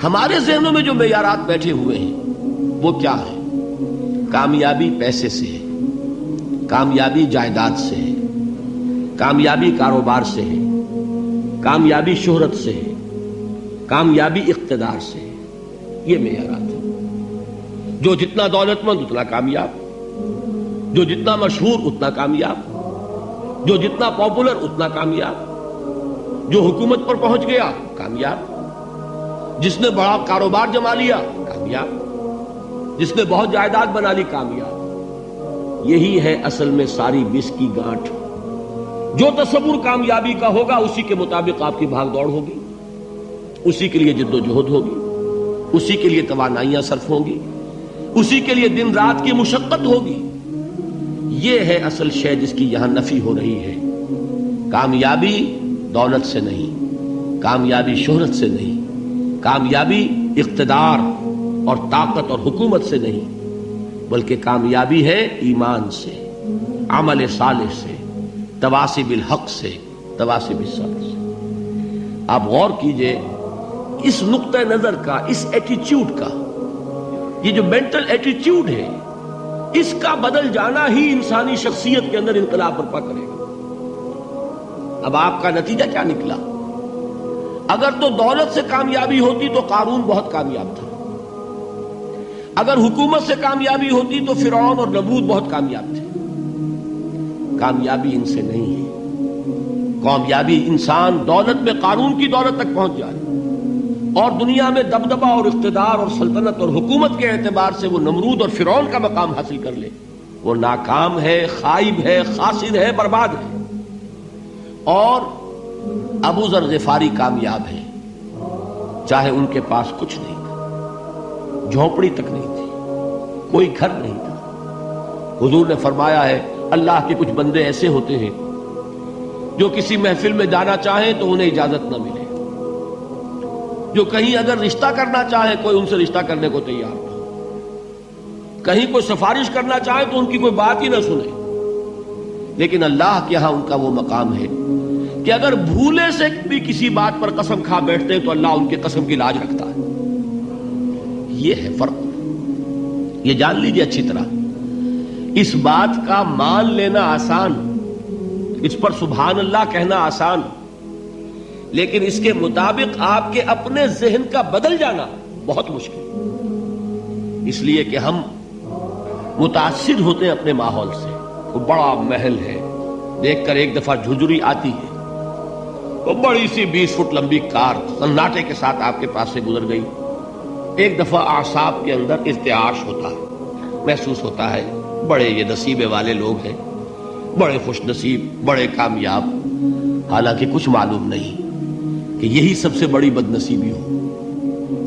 ہمارے ذہنوں میں جو معیارات بیٹھے ہوئے ہیں وہ کیا ہے؟ کامیابی پیسے سے ہے، کامیابی جائیداد سے ہے، کامیابی کاروبار سے ہے، کامیابی شہرت سے ہے، کامیابی اقتدار سے ہے. یہ معیارات ہیں. جو جتنا دولت مند اتنا کامیاب، جو جتنا مشہور اتنا کامیاب، جو جتنا پاپولر اتنا کامیاب، جو حکومت پر پہنچ گیا کامیاب، جس نے بڑا کاروبار جما لیا کامیاب، جس نے بہت جائیداد بنا لی کامیاب. یہی ہے اصل میں ساری بس کی گانٹھ. جو تصور کامیابی کا ہوگا اسی کے مطابق آپ کی بھاگ دوڑ ہوگی، اسی کے لیے جد و جہد ہوگی، اسی کے لیے توانائیاں صرف ہوں گی، اسی کے لیے دن رات کی مشقت ہوگی. یہ ہے اصل شے جس کی یہاں نفی ہو رہی ہے. کامیابی دولت سے نہیں، کامیابی شہرت سے نہیں، کامیابی اقتدار اور طاقت اور حکومت سے نہیں، بلکہ کامیابی ہے ایمان سے، عمل صالح سے، تواصی بالحق سے، تواصی بالصبر سے. آپ غور کیجئے اس نقطہ نظر کا، اس ایٹیچیوڈ کا، یہ جو مینٹل ایٹیچیوڈ ہے اس کا بدل جانا ہی انسانی شخصیت کے اندر انقلاب برپا کرے گا. اب آپ کا نتیجہ کیا نکلا؟ اگر تو دولت سے کامیابی ہوتی تو قارون بہت کامیاب تھا، اگر حکومت سے کامیابی ہوتی تو فرعون اور نمرود بہت کامیاب تھے. کامیابی ان سے نہیں ہے. کامیابی انسان دولت میں قارون کی دولت تک پہنچ جائے اور دنیا میں دبدبہ اور اقتدار اور سلطنت اور حکومت کے اعتبار سے وہ نمرود اور فرعون کا مقام حاصل کر لے، وہ ناکام ہے، خائب ہے، خاسر ہے، برباد ہے. اور ابو ذر غفاری کامیاب ہے، چاہے ان کے پاس کچھ نہیں تھا، جھونپڑی تک نہیں تھی، کوئی گھر نہیں تھا. حضور نے فرمایا ہے اللہ کے کچھ بندے ایسے ہوتے ہیں جو کسی محفل میں جانا چاہیں تو انہیں اجازت نہ ملے، جو کہیں اگر رشتہ کرنا چاہے کوئی ان سے رشتہ کرنے کو تیار نہ، کہیں کوئی سفارش کرنا چاہے تو ان کی کوئی بات ہی نہ سنے. لیکن اللہ کے ہاں ان کا وہ مقام ہے کہ اگر بھولے سے بھی کسی بات پر قسم کھا بیٹھتے ہیں تو اللہ ان کے قسم کی لاج رکھتا ہے. یہ ہے فرق. یہ جان لیجئے اچھی طرح. اس بات کا مان لینا آسان، اس پر سبحان اللہ کہنا آسان، لیکن اس کے مطابق آپ کے اپنے ذہن کا بدل جانا بہت مشکل. اس لیے کہ ہم متاثر ہوتے ہیں اپنے ماحول سے. وہ بڑا محل ہے، دیکھ کر ایک دفعہ جھجری آتی ہے، وہ بڑی سی 20 فٹ لمبی کار سناٹے کے ساتھ آپ کے پاس سے گزر گئی. ایک دفعہ اعصاب کے اندر ارتعاش ہوتا ہے، محسوس ہوتا ہے بڑے یہ نصیبے والے لوگ ہیں، بڑے خوش نصیب، بڑے کامیاب. حالانکہ کچھ معلوم نہیں کہ یہی سب سے بڑی بد نصیبی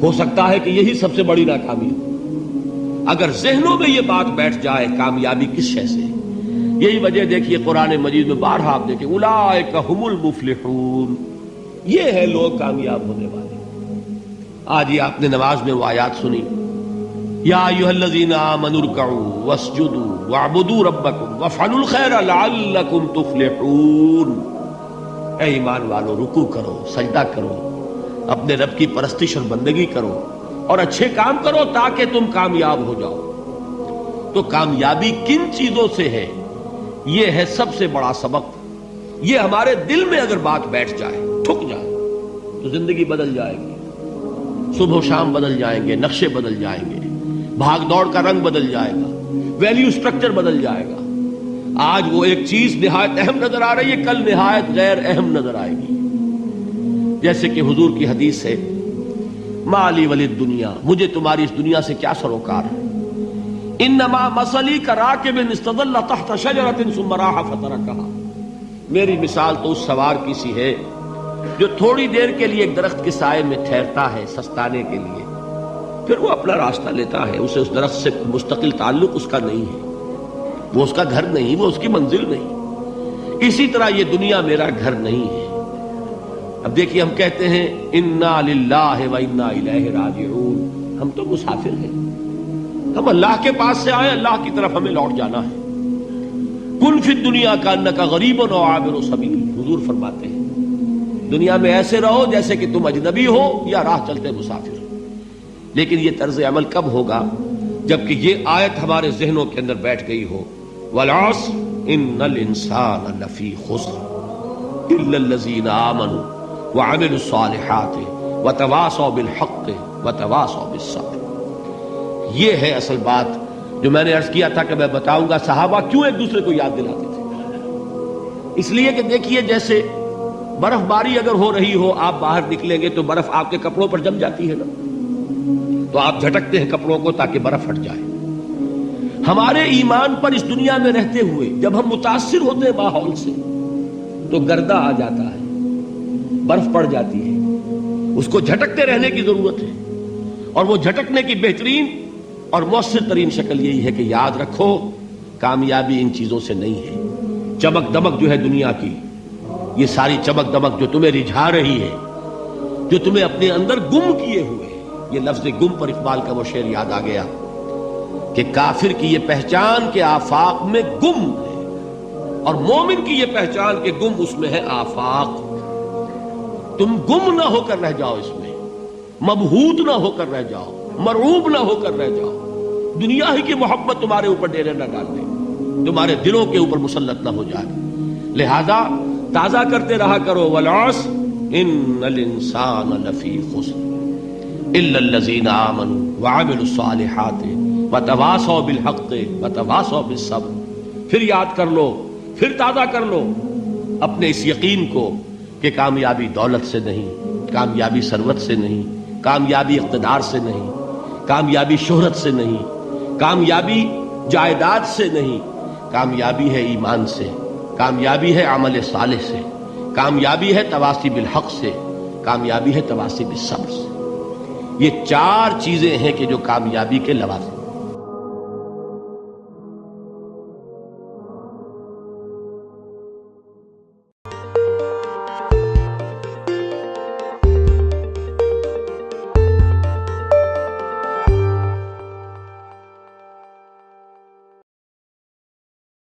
ہو سکتا ہے کہ یہی سب سے بڑی ناکامی ہو. اگر ذہنوں میں یہ بات بیٹھ جائے کامیابی کس شے سے. یہی وجہ دیکھیے قرآن مجید میں بارہا آپ دیکھیں اولئک ھم المفلحون، یہ ہے لوگ کامیاب ہونے والے. آج یہ آپ نے نماز میں وہ آیات سنی، یا ایھا الذین آمنوا ارکعوا واسجدوا واعبدوا ربکم وافعلوا الخیر لعلکم تفلحون. اے ایمان والو، رکوع کرو، سجدہ کرو، اپنے رب کی پرستش اور بندگی کرو اور اچھے کام کرو تاکہ تم کامیاب ہو جاؤ. تو کامیابی کن چیزوں سے ہے؟ یہ ہے سب سے بڑا سبق. یہ ہمارے دل میں اگر بات بیٹھ جائے، ٹھک جائے، تو زندگی بدل جائے گی. صبح و شام بدل جائیں گے، نقشے بدل جائیں گے، بھاگ دوڑ کا رنگ بدل جائے گا، ویلیو سٹرکچر بدل جائے گا. آج وہ ایک چیز نہایت اہم نظر آ رہی ہے، کل نہایت غیر اہم نظر آئے گی. جیسے کہ حضور کی حدیث ہے، مالی ولی الدنیا، مجھے تمہاری اس دنیا سے کیا سروکار ہے. انما مثلی کراکب استظل تحت شجرۃ ثم راح فترکها، میری مثال تو اس سوار کی سی ہے جو تھوڑی دیر کے لیے ایک درخت کے سائے میں ٹھہرتا ہے سستانے کے لیے، پھر وہ اپنا راستہ لیتا ہے. اسے اس درخت سے مستقل تعلق اس کا نہیں ہے، وہ اس کا گھر نہیں، وہ اس کی منزل نہیں. اسی طرح یہ دنیا میرا گھر نہیں ہے. اب دیکھیے ہم کہتے ہیں انا للہ و انا الیہ راجعون، ہم تو مسافر ہیں، ہم اللہ کے پاس سے آئے، اللہ کی طرف ہمیں لوٹ جانا ہے. کن فی الدنیا کانک غریب و عابر سبیل، حضور فرماتے ہیں دنیا میں ایسے رہو جیسے کہ تم اجنبی ہو یا راہ چلتے مسافر. لیکن یہ طرز عمل کب ہوگا؟ جبکہ یہ آیت ہمارے ذہنوں کے اندر بیٹھ گئی ہو، والعصر ان الانسان لفی خسر الا الذین آمنوا وعملوا الصالحات وتواصوا بالحق وتواصوا بالصبر۔ یہ ہے اصل بات جو میں نے عرض کیا تھا کہ میں بتاؤں گا صحابہ کیوں ایک دوسرے کو یاد دلاتے تھے۔ اس لیے کہ دیکھیے جیسے برف باری اگر ہو رہی ہو، آپ باہر نکلیں گے تو برف آپ کے کپڑوں پر جم جاتی ہے نا، تو آپ جھٹکتے ہیں کپڑوں کو تاکہ برف ہٹ جائے۔ ہمارے ایمان پر اس دنیا میں رہتے ہوئے جب ہم متاثر ہوتے ہیں ماحول سے تو گردہ آ جاتا ہے، برف پڑ جاتی ہے، اس کو جھٹکتے رہنے کی ضرورت ہے۔ اور وہ جھٹکنے کی بہترین اور مؤثر ترین شکل یہی ہے کہ یاد رکھو کامیابی ان چیزوں سے نہیں ہے۔ چمک دمک جو ہے دنیا کی، یہ ساری چمک دمک جو تمہیں رجھا رہی ہے، جو تمہیں اپنے اندر گم کیے ہوئے، یہ لفظ گم پر اقبال کا وہ شعر یاد آ گیا کہ کافر کی یہ پہچان کے آفاق میں گم ہے، اور مومن کی یہ پہچان کے گم اس میں ہے آفاق۔ تم گم نہ ہو کر رہ جاؤ، اس میں مبہوت نہ ہو کر رہ جاؤ، مرعوب نہ ہو کر رہ جاؤ، دنیا ہی کی محبت تمہارے اوپر ڈیرے نہ ڈال دے، تمہارے دلوں کے اوپر مسلط نہ ہو جائے۔ لہذا تازہ کرتے رہا کرو، والعصر ان الانسان لفی خسر الا الذین آمنوا وعملوا الصالحات وتواصوا بالحق وتواصوا بالصبر۔ پھر یاد کر لو، پھر تازہ کر لو اپنے اس یقین کو کہ کامیابی دولت سے نہیں، کامیابی ثروت سے نہیں، کامیابی اقتدار سے نہیں، کامیابی شہرت سے نہیں، کامیابی جائیداد سے نہیں، کامیابی ہے ایمان سے، کامیابی ہے عمل صالح سے، کامیابی ہے تواصی بالحق سے، کامیابی ہے تواصی بالصبر سے۔ یہ چار چیزیں ہیں کہ جو کامیابی کے لوازم